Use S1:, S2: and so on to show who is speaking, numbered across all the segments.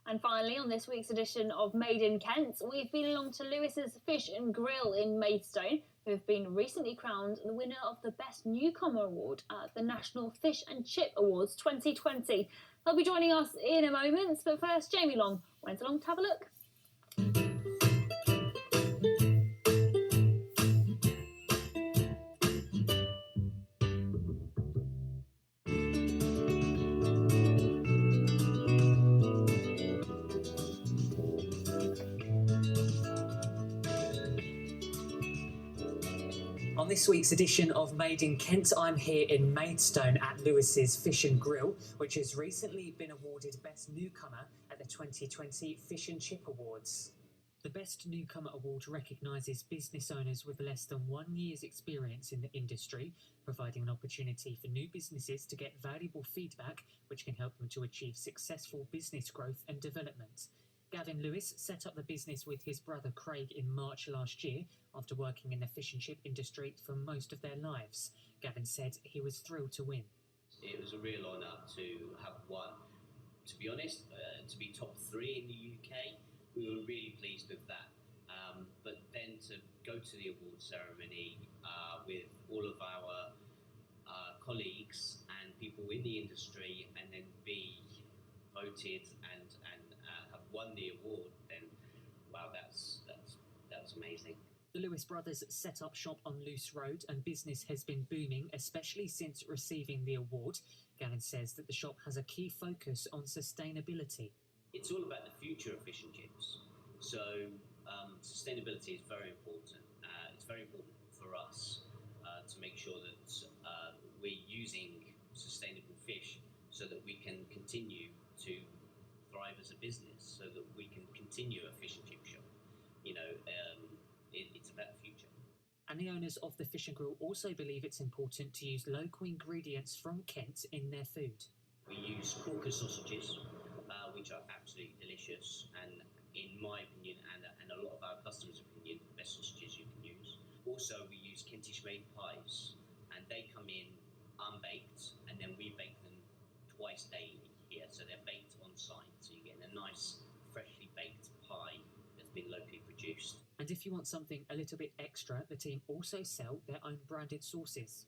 S1: And finally, on this week's edition of Made in Kent, we've been along to Lewis's Fish and Grill in Maidstone, who have been recently crowned the winner of the Best Newcomer Award at the National Fish and Chip Awards 2020. They'll be joining us in a moment, but first, Jamie Long went along to have a look.
S2: On this week's edition of Made in Kent, I'm here in Maidstone at Lewis's Fish and Grill, which has recently been awarded Best Newcomer at the 2020 Fish and Chip Awards. The Best Newcomer Award recognises business owners with less than 1 year's experience in the industry, providing an opportunity for new businesses to get valuable feedback which can help them to achieve successful business growth and development. Gavin Lewis set up the business with his brother Craig in March last year after working in the fish and chip industry for most of their lives. Gavin said he was thrilled to win.
S3: It was a real honour to have won. To be honest, to be top 3 in the UK, we were really pleased with that. But then to go to the award ceremony with all of our colleagues and people in the industry, and then be voted and have won the award, then wow, that's amazing.
S2: The Lewis brothers set up shop on Loose Road and business has been booming, especially since receiving the award. Gavin says that the shop has a key focus on sustainability.
S3: It's all about the future of fish and chips. So sustainability is very important. It's very important for us to make sure that we're using sustainable fish so that we can continue to thrive as a business, so that we can continue a fish and chip shop. You know, it's about the future.
S2: And the owners of the Fish and Grill also believe it's important to use local ingredients from Kent in their food.
S3: We use Corker sausages, which are absolutely delicious, and in my opinion, and a lot of our customers' opinion, the best sausages you can use. Also, we use Kentish made pies, and they come in unbaked, and then we bake them twice daily here, so they're baked on site, so you're getting a nice, freshly baked pie that's been locally produced.
S2: And if you want something a little bit extra, the team also sell their own branded sauces.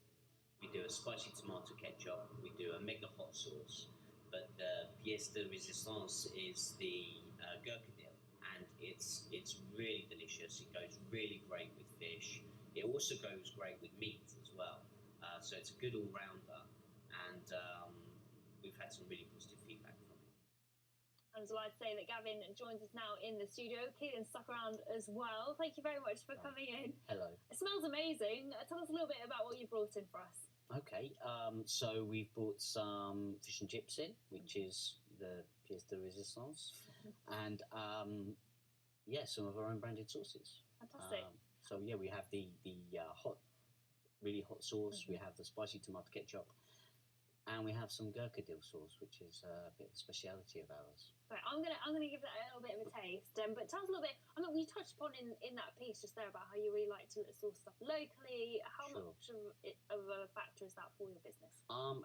S3: We do a spicy tomato ketchup, we do a mega hot sauce, but the pièce de résistance is the gherkin dip, and it's really delicious. It goes really great with fish. It also goes great with meat as well. So it's a good all-rounder, and we've had some really positive feedback from it.
S1: I'm delighted to say that Gavin joins us now in the studio. Keelan's stuck around as well. Thank you very much for coming in.
S4: Hello.
S1: It smells amazing. Tell us a little bit about what you brought in for us.
S4: Okay, so we've brought some fish and chips in, which is the pièce de résistance, and some of our own branded sauces.
S1: Fantastic.
S4: We have the really hot sauce. We have the spicy tomato ketchup, and we have some gherkin dill sauce, which is a bit of a speciality of ours.
S1: Right, I'm gonna give that a little bit of a taste. But tell us a little bit. I mean, we touched upon in that piece just there about how you really like to source stuff locally. How much of a factor is that for your business?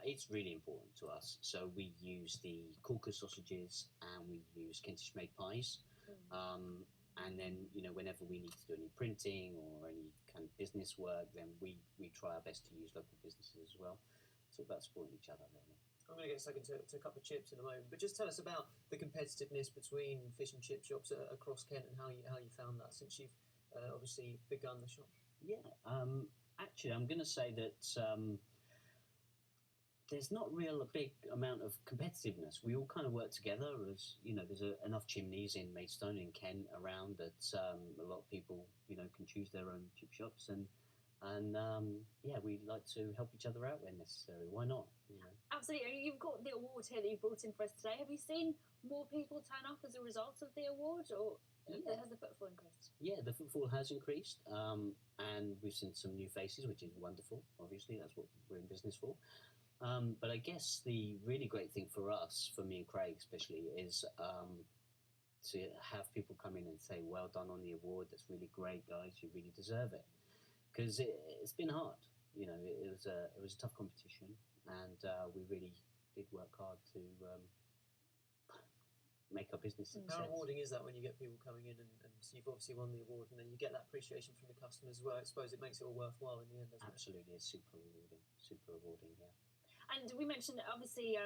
S4: It's really important to us. So we use the Corker sausages and we use Kentish made pies. And then, whenever we need to do any printing or any kind of business work, then we try our best to use local businesses as well. It's all about supporting each other, really.
S5: I'm going to get stuck into a couple of chips in a moment, but just tell us about the competitiveness between fish and chip shops across Kent and how you found that since you've obviously begun the shop.
S4: Yeah, actually, I'm going to say that there's not a big amount of competitiveness. We all kind of work together. As there's enough chimneys in Maidstone and Kent around that a lot of people can choose their own chip shops, and we like to help each other out when necessary. Why not?
S1: Absolutely. You've got the award here that you've brought in for us today. Have you seen more people turn up as a result of the award, or has the footfall increased?
S4: Yeah, the footfall has increased, and we've seen some new faces, which is wonderful. Obviously, that's what we're in business for. But I guess the really great thing for us, for me and Craig especially, is to have people come in and say, "Well done on the award. That's really great, guys. You really deserve it." Because it's been hard. It was a tough competition, and we really did work hard to make our business success.
S5: How rewarding is that when you get people coming in and you've obviously won the award and then you get that appreciation from the customers as well? I suppose it makes it all worthwhile in the end, doesn't
S4: Absolutely, it's super rewarding, yeah.
S1: And we mentioned that obviously,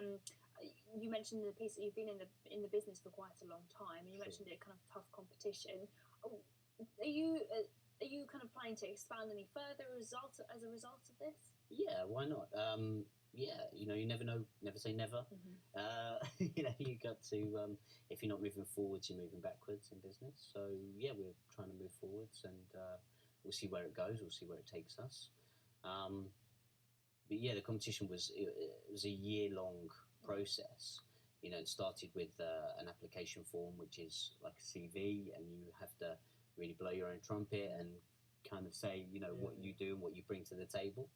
S1: you mentioned the piece that you've been in the business for quite a long time, and you mentioned it kind of tough competition. Are you kind of planning to expand any further as a result of this?
S4: Yeah, why not? Yeah, you know, you never know, never say never. You know, you got to, if you're not moving forwards, you're moving backwards in business. So, yeah, we're trying to move forwards and we'll see where it goes, we'll see where it takes us. But yeah, the competition was a year-long process. You know, it started with an application form, which is like a CV, and you have to really blow your own trumpet and kind of say, you know, what you do and what you bring to the table.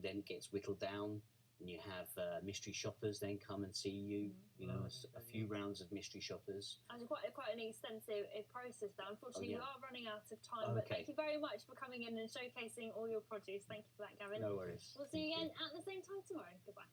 S4: Then it gets whittled down, and you have mystery shoppers then come and see you. You know, a few rounds of mystery shoppers.
S1: And quite an extensive process there. Unfortunately, we are running out of time, but
S4: Okay.
S1: thank you very much for coming in and showcasing all your produce. Thank you for that, Gavin.
S4: No worries.
S1: We'll see you again at the same time tomorrow. Goodbye.